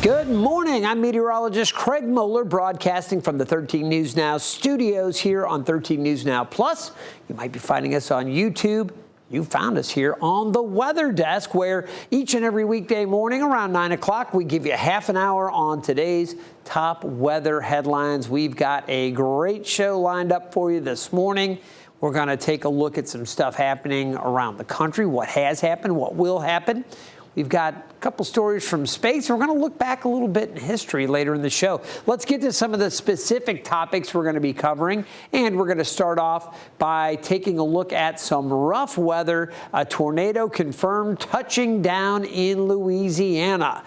Good morning. I'm meteorologist Craig Moeller, broadcasting from the 13 News Now studios here on 13 News Now Plus. You might be finding us on YouTube. You found us here on the weather desk, where each and every weekday morning around 9 o'clock, we give you half an hour on today's top weather headlines. We've got a great show lined up for you this morning. We're going to take a look at some stuff happening around the country, what has happened, what will happen. We've got a couple stories from space. We're going to look back a little bit in history later in the show. Let's get to some of the specific topics we're going to be covering. And we're going to start off by taking a look at some rough weather. A tornado confirmed touching down in Louisiana.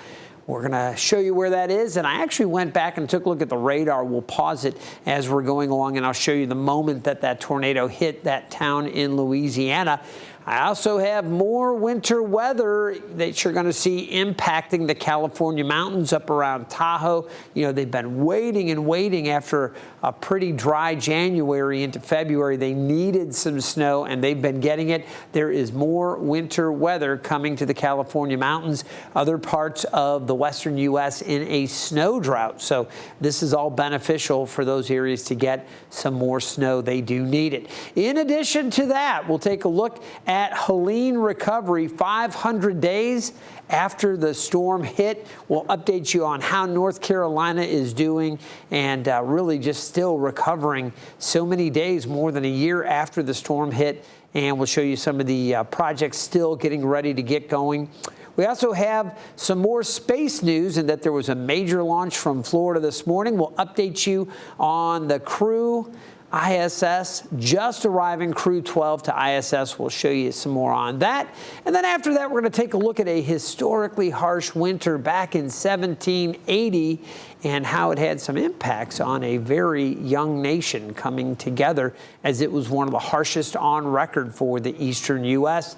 We're going to show you where that is. And I actually went back and took a look at the radar. We'll pause it as we're going along, and I'll show you the moment that that tornado hit that town in Louisiana. I also have more winter weather that you're going to see impacting the California mountains up around Tahoe. You know, they've been waiting and waiting after a pretty dry January into February. They needed some snow, and they've been getting it. There is more winter weather coming to the California mountains, other parts of the western U.S. in a snow drought. So this is all beneficial for those areas to get some more snow. They do need it. In addition to that, we'll take a look at Helene recovery 500 days after the storm hit. We'll update you on how North Carolina is doing, and really just still recovering so many days, more than a year after the storm hit. And we'll show you some of the projects still getting ready to get going. We also have some more space news, and that there was a major launch from Florida this morning. We'll update you on the Crew ISS just arriving, Crew 12 to ISS. We'll show you some more on that. And then after that, we're going to take a look at a historically harsh winter back in 1780 and how it had some impacts on a very young nation coming together, as it was one of the harshest on record for the eastern U.S.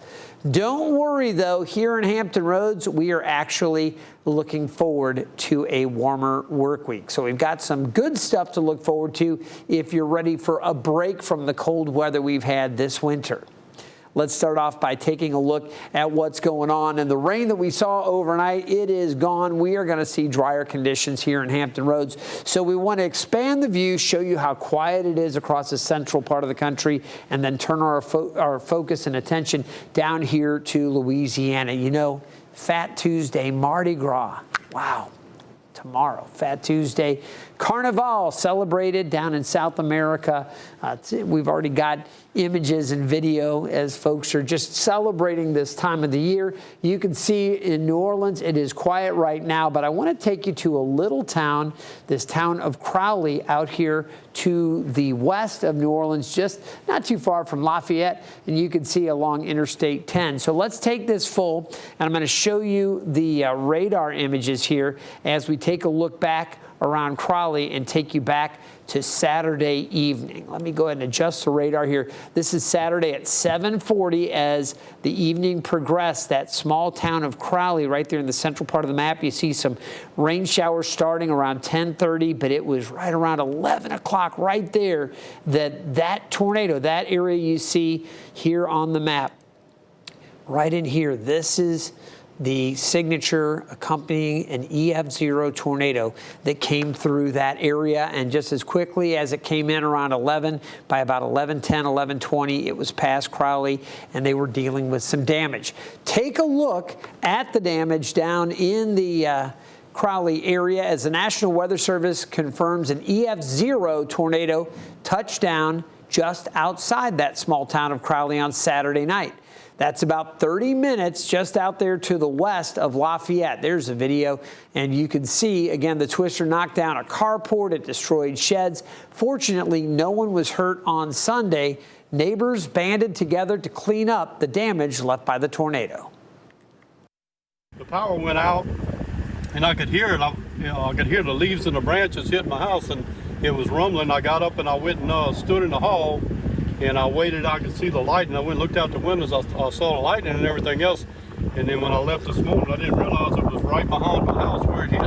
Don't worry, though, here in Hampton Roads, we are actually looking forward to a warmer work week. So we've got some good stuff to look forward to if you're ready for a break from the cold weather we've had this winter. Let's start off by taking a look at what's going on. And the rain that we saw overnight, it is gone. We are going to see drier conditions here in Hampton Roads. So we want to expand the view, show you how quiet it is across the central part of the country, and then turn our focus and attention down here to Louisiana. You know, Fat Tuesday, Mardi Gras. Wow. Tomorrow, Fat Tuesday. Carnival celebrated down in South America. We've already got images and video as folks are just celebrating this time of the year. You can see in New Orleans, it is quiet right now, but I want to take you to a little town, this town of Crowley, out here to the west of New Orleans, just not too far from Lafayette, and you can see along Interstate 10. So let's take this full, and I'm going to show you the radar images here as we take a look back around Crowley and take you back to Saturday evening. Let me go ahead and adjust the radar here. This is Saturday at 7:40 as the evening progressed. That small town of Crowley right there in the central part of the map. You see some rain showers starting around 10:30, but it was right around 11 o'clock right there that tornado, that area you see here on the map, right in here. This is the signature accompanying an EF0 tornado that came through that area, and just as quickly as it came in around 11, by about 11:10, 11:20, it was past Crowley, and they were dealing with some damage. Take a look at the damage down in the Crowley area as the National Weather Service confirms an EF0 tornado touched down just outside that small town of Crowley on Saturday night. That's about 30 minutes just out there to the west of Lafayette. There's a video, and you can see, again, the twister knocked down a carport. It destroyed sheds. Fortunately, no one was hurt on Sunday. Neighbors banded together to clean up the damage left by the tornado. The power went out, and I could hear it. I could hear the leaves and the branches hitting my house, and it was rumbling. I got up and I went and stood in the hall. And I waited, I could see the light, and I went and looked out the windows. I saw the lightning and everything else. And then when I left this morning, I didn't realize it was right behind my house where it hit.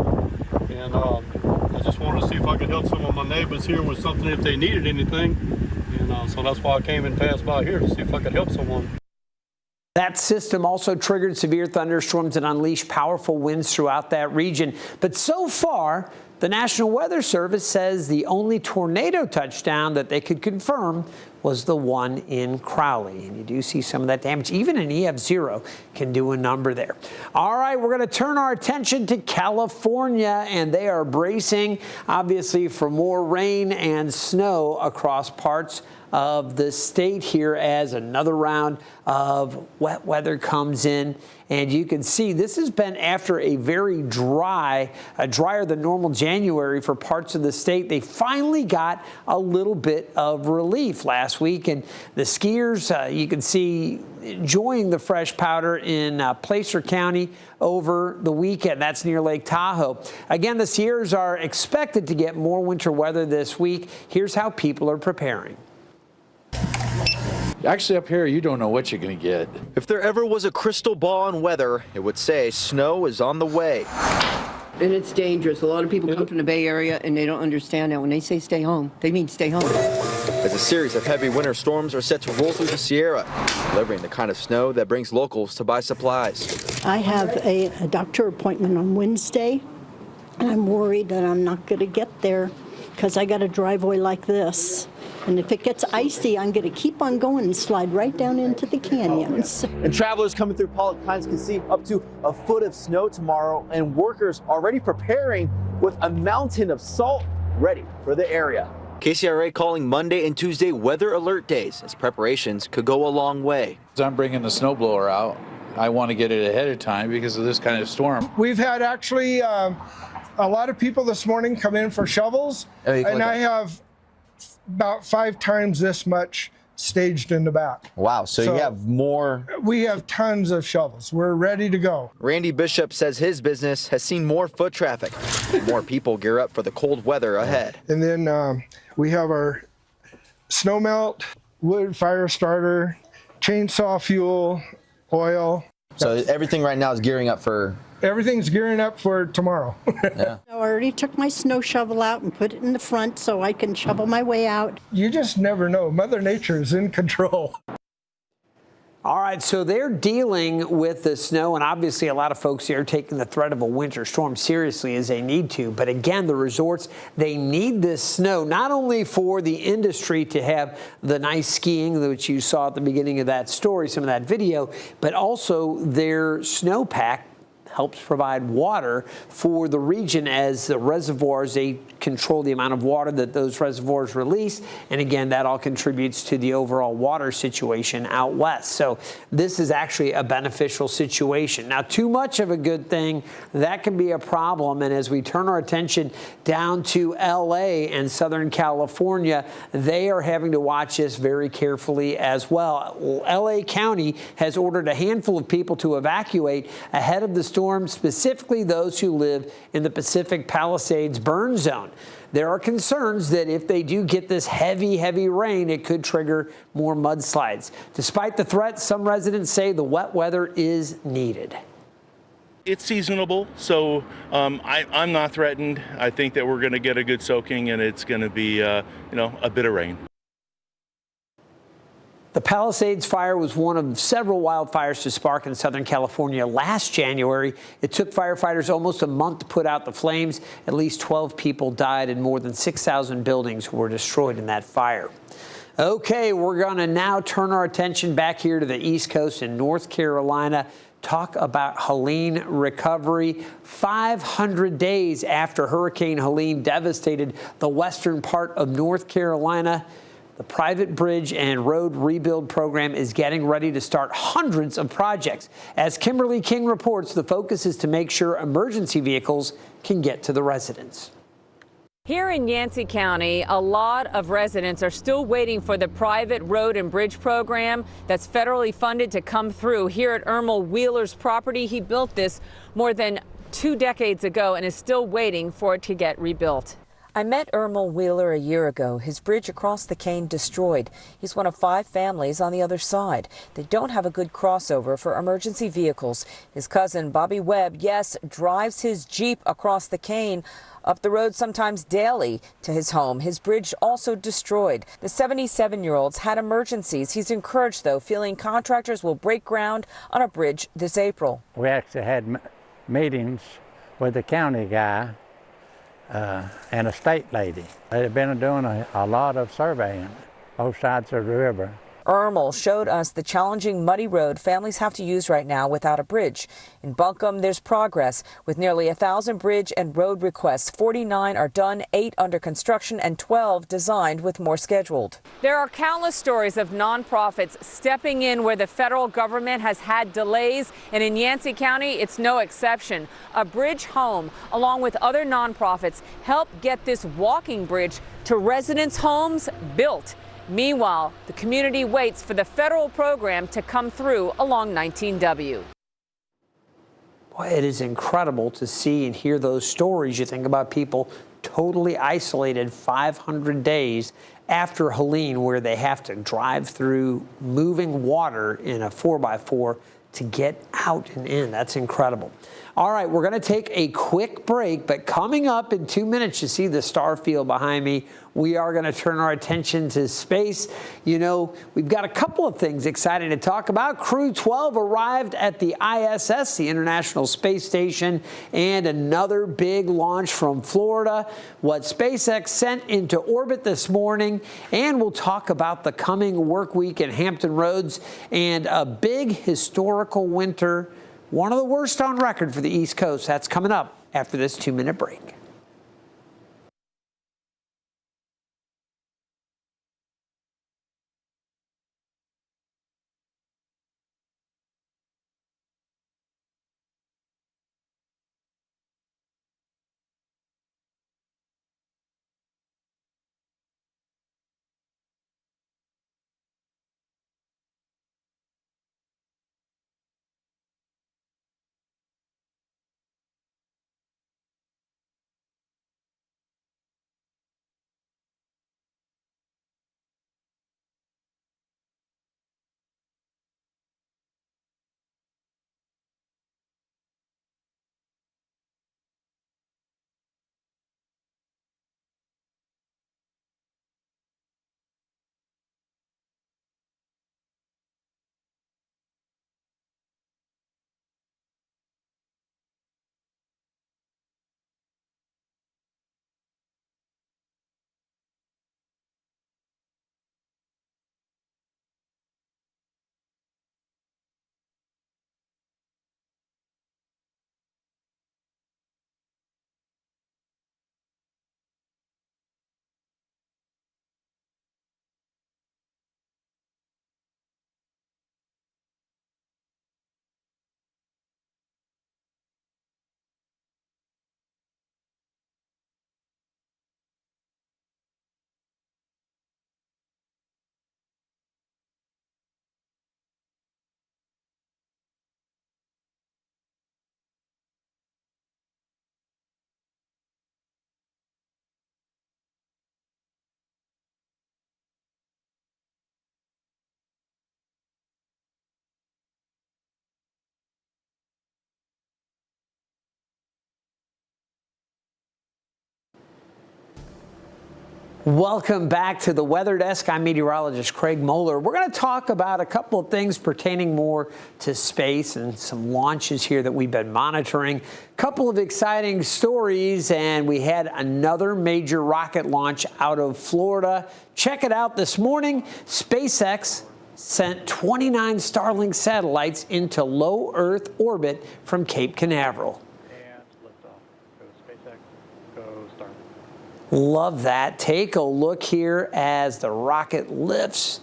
And I just wanted to see if I could help some of my neighbors here with something if they needed anything. And so that's why I came and passed by here to see if I could help someone. That system also triggered severe thunderstorms and unleashed powerful winds throughout that region. But so far, the National Weather Service says the only tornado touchdown that they could confirm was the one in Crowley. And you do see some of that damage. Even an EF0 can do a number there. All right, we're going to turn our attention to California, and they are bracing, obviously, for more rain and snow across parts of the state here as another round of wet weather comes in. And you can see this has been after a very drier than normal January for parts of the state. They finally got a little bit of relief last week, and the skiers, you can see enjoying the fresh powder in Placer County over the weekend. That's near Lake Tahoe. Again, the Sierras are expected to get more winter weather this week. Here's how people are preparing. Actually, up here, you don't know what you're going to get. If there ever was a crystal ball on weather, it would say snow is on the way. And it's dangerous. A lot of people come from the Bay Area and they don't understand that. When they say stay home, they mean stay home. As a series of heavy winter storms are set to roll through the Sierra, delivering the kind of snow that brings locals to buy supplies. I have a doctor appointment on Wednesday, and I'm worried that I'm not going to get there because I got a driveway like this. And if it gets icy, I'm going to keep on going and slide right down into the canyons. And travelers coming through Pollock Pines can see up to a foot of snow tomorrow, and workers already preparing with a mountain of salt ready for the area. KCRA calling Monday and Tuesday weather alert days, as preparations could go a long way. As I'm bringing the snowblower out, I want to get it ahead of time because of this kind of storm. We've had actually a lot of people this morning come in for shovels, and I have about 5 times this much staged in the back. Wow, so you have more? We have tons of shovels. We're ready to go. Randy Bishop says his business has seen more foot traffic. More people gear up for the cold weather ahead. And then we have our snow melt, wood fire starter, chainsaw fuel, oil. So everything right now is gearing up for? Everything's gearing up for tomorrow. Yeah. I already took my snow shovel out and put it in the front so I can shovel my way out. You just never know. Mother Nature is in control. All right, so they're dealing with the snow, and obviously a lot of folks here are taking the threat of a winter storm seriously as they need to. But again, the resorts, they need this snow, not only for the industry to have the nice skiing, which you saw at the beginning of that story, some of that video, but also their snowpack helps provide water for the region as the reservoirs, they control the amount of water that those reservoirs release. And again, that all contributes to the overall water situation out west. So this is actually a beneficial situation. Now, too much of a good thing, that can be a problem. And as we turn our attention down to LA and Southern California, they are having to watch this very carefully as well. LA County has ordered a handful of people to evacuate ahead of the storm, specifically those who live in the Pacific Palisades burn zone. There are concerns that if they do get this heavy rain, it could trigger more mudslides. Despite the threat, some residents say the wet weather is needed. It's seasonable, so I'm not threatened. I think that we're going to get a good soaking, and it's going to be, a bit of rain. The Palisades fire was one of several wildfires to spark in Southern California last January. It took firefighters almost a month to put out the flames. At least 12 people died and more than 6,000 buildings were destroyed in that fire. Okay, we're going to now turn our attention back here to the East Coast in North Carolina. Talk about Helene recovery. 500 days after Hurricane Helene devastated the western part of North Carolina, the private bridge and road rebuild program is getting ready to start hundreds of projects. As Kimberly King reports, the focus is to make sure emergency vehicles can get to the residents. Here in Yancey County, a lot of residents are still waiting for the private road and bridge program that's federally funded to come through. Here at Ermel Wheeler's property, he built this more than 2 decades ago and is still waiting for it to get rebuilt. I met Ermel Wheeler a year ago, his bridge across the Cane destroyed. He's one of 5 families on the other side. They don't have a good crossover for emergency vehicles. His cousin, Bobby Webb, yes, drives his Jeep across the Cane, up the road sometimes daily to his home. His bridge also destroyed. The 77-year-old's had emergencies. He's encouraged, though, feeling contractors will break ground on a bridge this April. We actually had meetings with the county guy and a state lady. They've been doing a lot of surveying both sides of the river. Ermel showed us the challenging muddy road families have to use right now without a bridge. In Buncombe, there's progress. With nearly 1,000 bridge and road requests, 49 are done, 8 under construction, and 12 designed with more scheduled. There are countless stories of nonprofits stepping in where the federal government has had delays, and in Yancey County, it's no exception. A Bridge Home, along with other nonprofits, helped get this walking bridge to residents' homes built. Meanwhile, the community waits for the federal program to come through along 19W. Boy, it is incredible to see and hear those stories. You think about people totally isolated 500 days after Helene, where they have to drive through moving water in a 4x4 to get out and in. That's incredible. All right, we're going to take a quick break, but coming up in 2 minutes, you see the star field behind me. We are going to turn our attention to space. You know, we've got a couple of things exciting to talk about. Crew 12 arrived at the ISS, the International Space Station, and another big launch from Florida. What SpaceX sent into orbit this morning, and we'll talk about the coming work week in Hampton Roads and a big historical winter, one of the worst on record for the East Coast. That's coming up after this 2-minute break. Welcome back to the Weather Desk. I'm meteorologist Craig Moeller. We're going to talk about a couple of things pertaining more to space and some launches here that we've been monitoring. A couple of exciting stories, and we had another major rocket launch out of Florida. Check it out this morning. SpaceX sent 29 Starlink satellites into low Earth orbit from Cape Canaveral. Love that. Take a look here as the rocket lifts.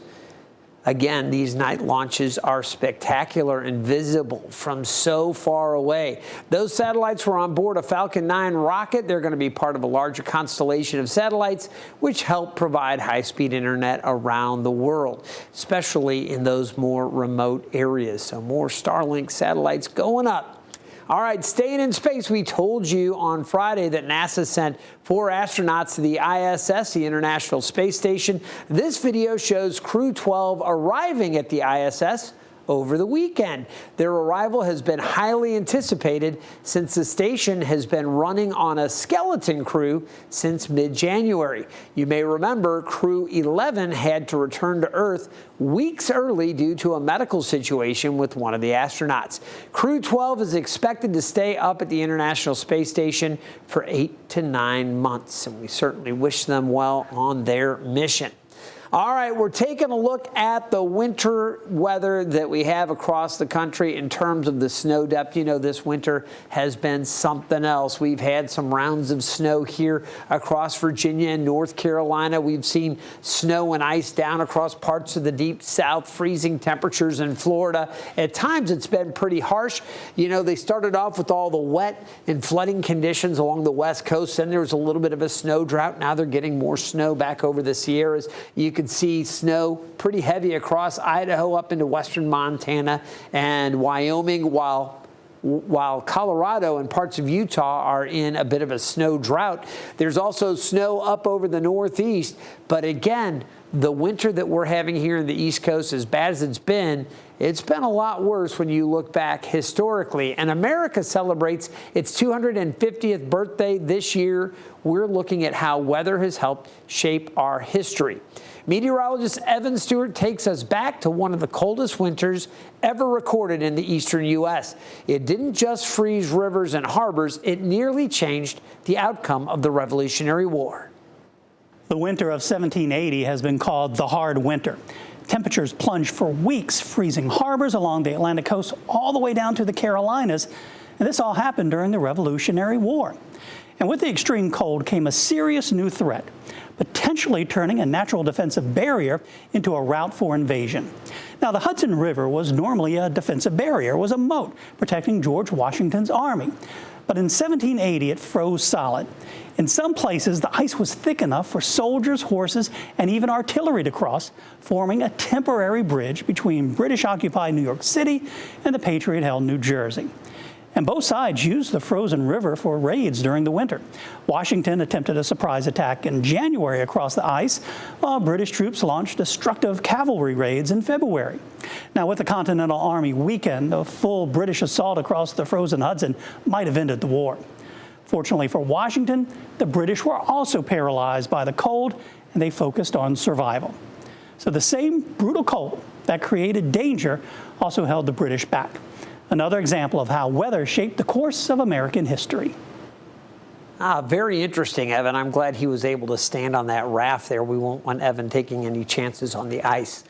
Again, these night launches are spectacular and visible from so far away. Those satellites were on board a Falcon 9 rocket. They're going to be part of a larger constellation of satellites which help provide high-speed internet around the world, especially in those more remote areas. So more Starlink satellites going up. All right, staying in space, we told you on Friday that NASA sent 4 astronauts to the ISS, the International Space Station. This video shows Crew 12 arriving at the ISS over the weekend. Their arrival has been highly anticipated since the station has been running on a skeleton crew since mid-January. You may remember Crew 11 had to return to Earth weeks early due to a medical situation with one of the astronauts. Crew 12 is expected to stay up at the International Space Station for 8 to 9 months, and we certainly wish them well on their mission. All right, we're taking a look at the winter weather that we have across the country in terms of the snow depth. You know, this winter has been something else. We've had some rounds of snow here across Virginia and North Carolina. We've seen snow and ice down across parts of the deep south, freezing temperatures in Florida. At times, it's been pretty harsh. You know, they started off with all the wet and flooding conditions along the west coast. Then there was a little bit of a snow drought. Now they're getting more snow back over the Sierras. You can see snow pretty heavy across Idaho up into western Montana and Wyoming, while Colorado and parts of Utah are in a bit of a snow drought. There's also snow up over the Northeast. But again, the winter that we're having here in the East Coast, as bad as it's been a lot worse when you look back historically. And America celebrates its 250th birthday this year. We're looking at how weather has helped shape our history. Meteorologist Evan Stewart takes us back to one of the coldest winters ever recorded in the eastern U.S. It didn't just freeze rivers and harbors, it nearly changed the outcome of the Revolutionary War. The winter of 1780 has been called the hard winter. Temperatures plunged for weeks, freezing harbors along the Atlantic coast all the way down to the Carolinas. And this all happened during the Revolutionary War. And with the extreme cold came a serious new threat, potentially turning a natural defensive barrier into a route for invasion. Now, the Hudson River was normally a defensive barrier, was a moat protecting George Washington's army. But in 1780, it froze solid. In some places, the ice was thick enough for soldiers, horses, and even artillery to cross, forming a temporary bridge between British-occupied New York City and the Patriot-held New Jersey. And both sides used the frozen river for raids during the winter. Washington attempted a surprise attack in January across the ice, while British troops launched destructive cavalry raids in February. Now, with the Continental Army weakened, a full British assault across the frozen Hudson might have ended the war. Fortunately for Washington, the British were also paralyzed by the cold, and they focused on survival. So the same brutal cold that created danger also held the British back. Another example of how weather shaped the course of American history. Very interesting, Evan. I'm glad he was able to stand on that raft there. We won't want Evan taking any chances on the ice.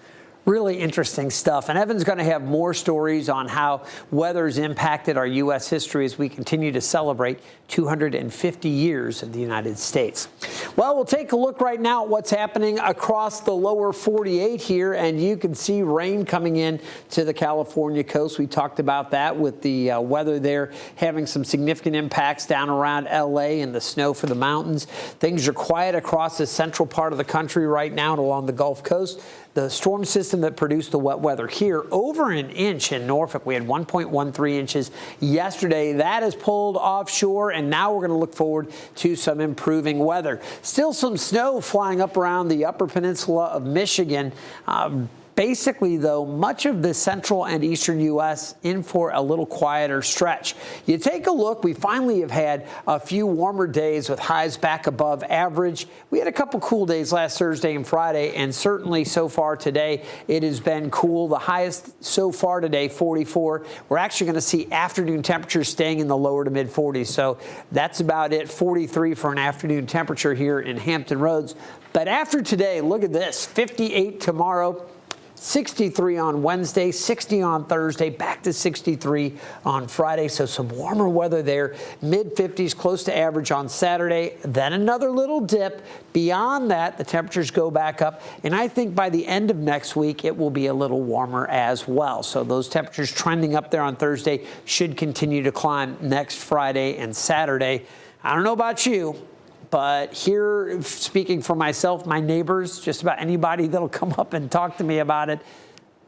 Really interesting stuff. And Evan's going to have more stories on how weather's impacted our U.S. history as we continue to celebrate 250 years of the United States. Well, we'll take a look right now at what's happening across the lower 48 here, and you can see rain coming in to the California coast. We talked about that with the weather there having some significant impacts down around L.A. and the snow for the mountains. Things are quiet across the central part of the country right now and along the Gulf Coast. The storm system that produced the wet weather here, over an inch in Norfolk. We had 1.13 inches yesterday. That is pulled offshore, and now we're going to look forward to some improving weather. Still some snow flying up around the upper peninsula of Michigan. Basically, though, much of the central and eastern U.S. in for a little quieter stretch. You take a look, we finally have had a few warmer days with highs back above average. We had a couple cool days last Thursday and Friday, and certainly so far today, it has been cool. The highest so far today, 44. We're actually going to see afternoon temperatures staying in the lower to mid 40s. So that's about it, 43 for an afternoon temperature here in Hampton Roads. But after today, look at this, 58 tomorrow. 63 on Wednesday, 60 on Thursday, back to 63 on Friday. So some warmer weather there, mid-50s, close to average on Saturday. Then another little dip. Beyond that, the temperatures go back up. And I think by the end of next week, it will be a little warmer as well. So those temperatures trending up there on Thursday should continue to climb next Friday and Saturday. I don't know about you, but here, speaking for myself, my neighbors, just about anybody that'll come up and talk to me about it,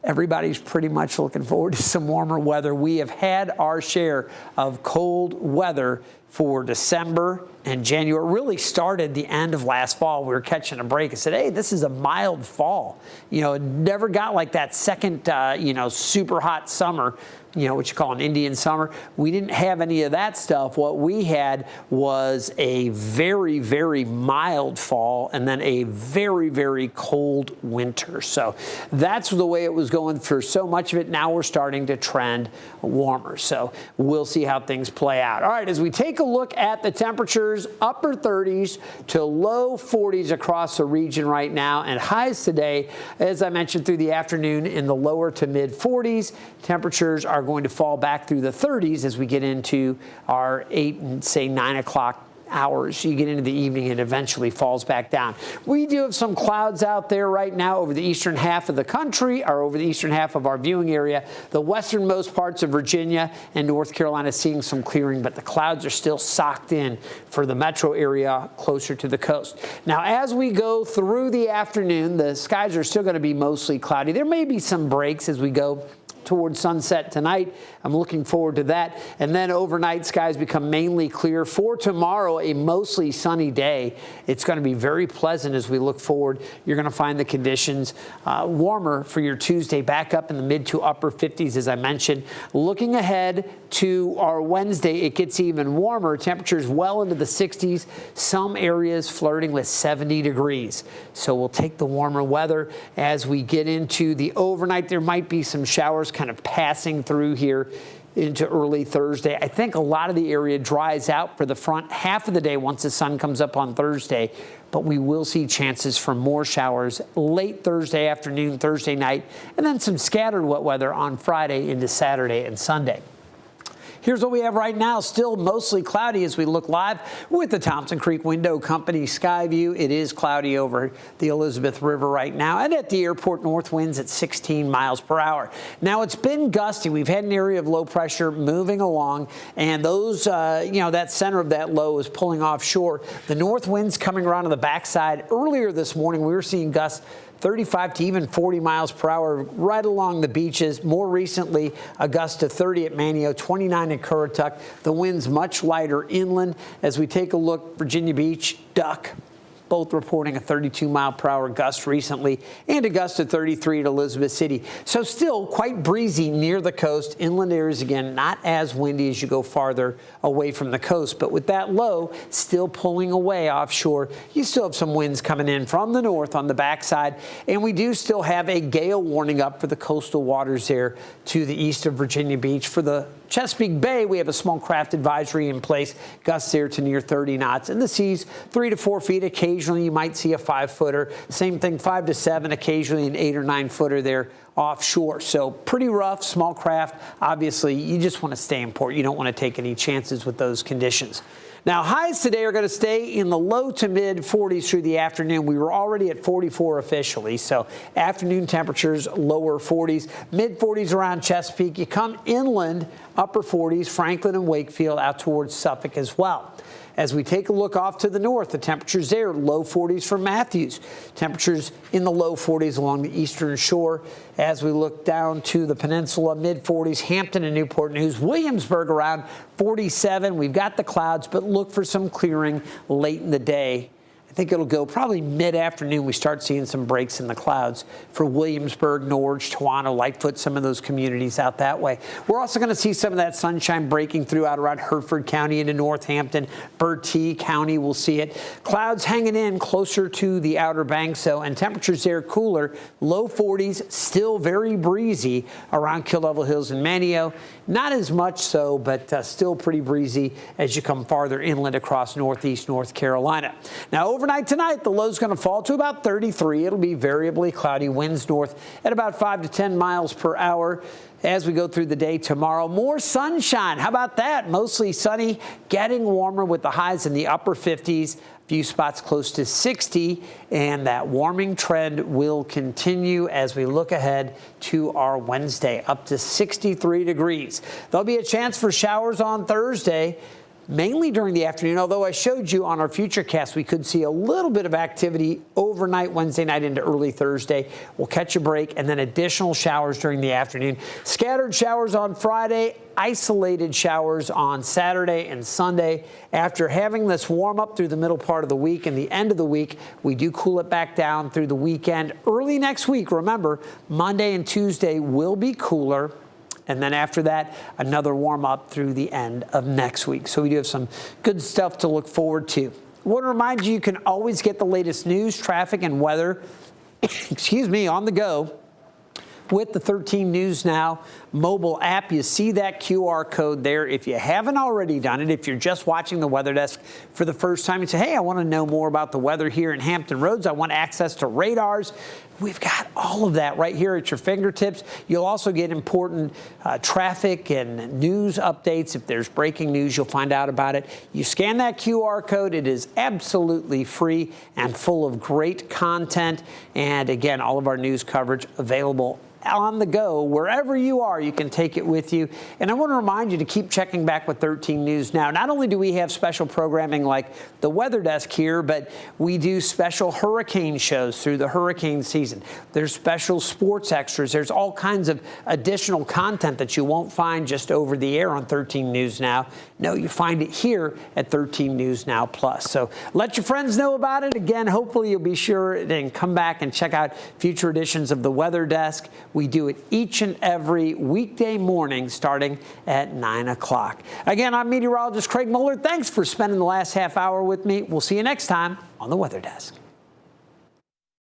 everybody's pretty much looking forward to some warmer weather. We have had our share of cold weather for December and January. It really started the end of last fall. We were catching a break and said, hey, this is a mild fall. It never got like that second, super hot summer, what you call an Indian summer. We didn't have any of that stuff. What we had was a very, very mild fall and then a very, very cold winter. So that's the way it was going for so much of it. Now we're starting to trend warmer. So we'll see how things play out. All right, as we take a look at the temperatures, upper 30s to low 40s across the region right now, and highs today, as I mentioned, through the afternoon in the lower to mid 40s. Temperatures are going to fall back through the 30s as we get into our 8 and say 9 o'clock hours. You get into the evening and eventually falls back down. We do have some clouds out there right now over the eastern half of the country, or over the eastern half of our viewing area. The westernmost parts of Virginia and North Carolina seeing some clearing, but the clouds are still socked in for the metro area closer to the coast. Now, as we go through the afternoon, the skies are still going to be mostly cloudy. There may be some breaks as we go towards sunset tonight. I'm looking forward to that. And then overnight, skies become mainly clear. For tomorrow, a mostly sunny day. It's going to be very pleasant as we look forward. You're going to find the conditions warmer for your Tuesday, back up in the mid to upper 50s, as I mentioned. Looking ahead to our Wednesday, it gets even warmer. Temperatures well into the 60s. Some areas flirting with 70 degrees. So we'll take the warmer weather as we get into the overnight. There might be some showers kind of passing through here into early Thursday. I think a lot of the area dries out for the front half of the day once the sun comes up on Thursday, but we will see chances for more showers late Thursday afternoon, Thursday night, and then some scattered wet weather on Friday into Saturday and Sunday. Here's what we have right now. Still mostly cloudy as we look live with the Thompson Creek Window Company sky view. It is cloudy over the Elizabeth River right now, and at the airport, north winds at 16 miles per hour. Now, it's been gusty. We've had an area of low pressure moving along, and those, that center of that low is pulling offshore. The north winds coming around on the backside. Earlier this morning, we were seeing gusts 35 to even 40 miles per hour right along the beaches. More recently, a gust to 30 at Manio, 29 at Currituck. The winds much lighter inland. As we take a look, Virginia Beach, Duck, both reporting a 32-mile-per-hour gust recently, and a gust of 33 at Elizabeth City. So still quite breezy near the coast. Inland areas, again, not as windy as you go farther away from the coast. But with that low still pulling away offshore, you still have some winds coming in from the north on the backside. And we do still have a gale warning up for the coastal waters there to the east of Virginia Beach. For the Chesapeake Bay, we have a small craft advisory in place, gusts there to near 30 knots. And the seas 3 to 4 feet. Occasionally you might see a 5-footer. Same thing, 5 to 7, occasionally an 8 or 9-footer there offshore. So pretty rough, small craft. Obviously, you just want to stay in port. You don't want to take any chances with those conditions. Now, highs today are going to stay in the low to mid 40s through the afternoon. We were already at 44 officially, so afternoon temperatures lower 40s, mid 40s around Chesapeake. You come inland, upper 40s, Franklin and Wakefield, out towards Suffolk as well. As we take a look off to the north, the temperatures there, low 40s for Matthews. Temperatures in the low 40s along the eastern shore. As we look down to the peninsula, mid 40s, Hampton and Newport News. Williamsburg around 47. We've got the clouds, but look for some clearing late in the day. I think it'll go probably mid-afternoon. We start seeing some breaks in the clouds for Williamsburg, Norge, Toano, Lightfoot, some of those communities out that way. We're also going to see some of that sunshine breaking through out around Hertford County into Northampton. Bertie County will see it. Clouds hanging in closer to the Outer Banks, though, and temperatures there cooler. Low 40s, still very breezy around Kill Devil Hills and Manio. Not as much so, but still pretty breezy as you come farther inland across northeast North Carolina. Now, overnight tonight, the low's going to fall to about 33. It'll be variably cloudy, winds north at about 5 to 10 miles per hour. As we go through the day tomorrow, more sunshine. How about that? Mostly sunny, getting warmer with the highs in the upper 50s. Few spots close to 60, and that warming trend will continue as we look ahead to our Wednesday, up to 63 degrees. There'll be a chance for showers on Thursday. mainly during the afternoon, although I showed you on our Futurecast we could see a little bit of activity overnight Wednesday night into early Thursday. We'll catch a break, and then additional showers during the afternoon. Scattered showers on Friday, isolated showers on Saturday and Sunday. After having this warm up through the middle part of the week and the end of the week, we do cool it back down through the weekend. Early next week, remember, Monday and Tuesday will be cooler. And then after that, another warm up through the end of next week. So we do have some good stuff to look forward to. I want to remind you, you can always get the latest news, traffic, and weather, on the go with the 13 News Now mobile app. You see that QR code there. If you haven't already done it, if you're just watching the Weather Desk for the first time and say, hey, I want to know more about the weather here in Hampton Roads, I want access to radars, we've got all of that right here at your fingertips. You'll also get important traffic and news updates. If there's breaking news, you'll find out about it. You scan that QR code. It is absolutely free and full of great content. And again, all of our news coverage available on the go. Wherever you are, you can take it with you. And I want to remind you to keep checking back with 13 News Now. Not only do we have special programming like the Weather Desk here, but we do special hurricane shows through the hurricane season. There's special sports extras. There's all kinds of additional content that you won't find just over the air on 13 News Now. No, you find it here at 13 News Now Plus. So let your friends know about it. Again, hopefully you'll be sure and come back and check out future editions of the Weather Desk. We do it each and every weekday morning starting at 9 o'clock. Again, I'm meteorologist Craig Moeller. Thanks for spending the last half hour with me. We'll see you next time on the Weather Desk.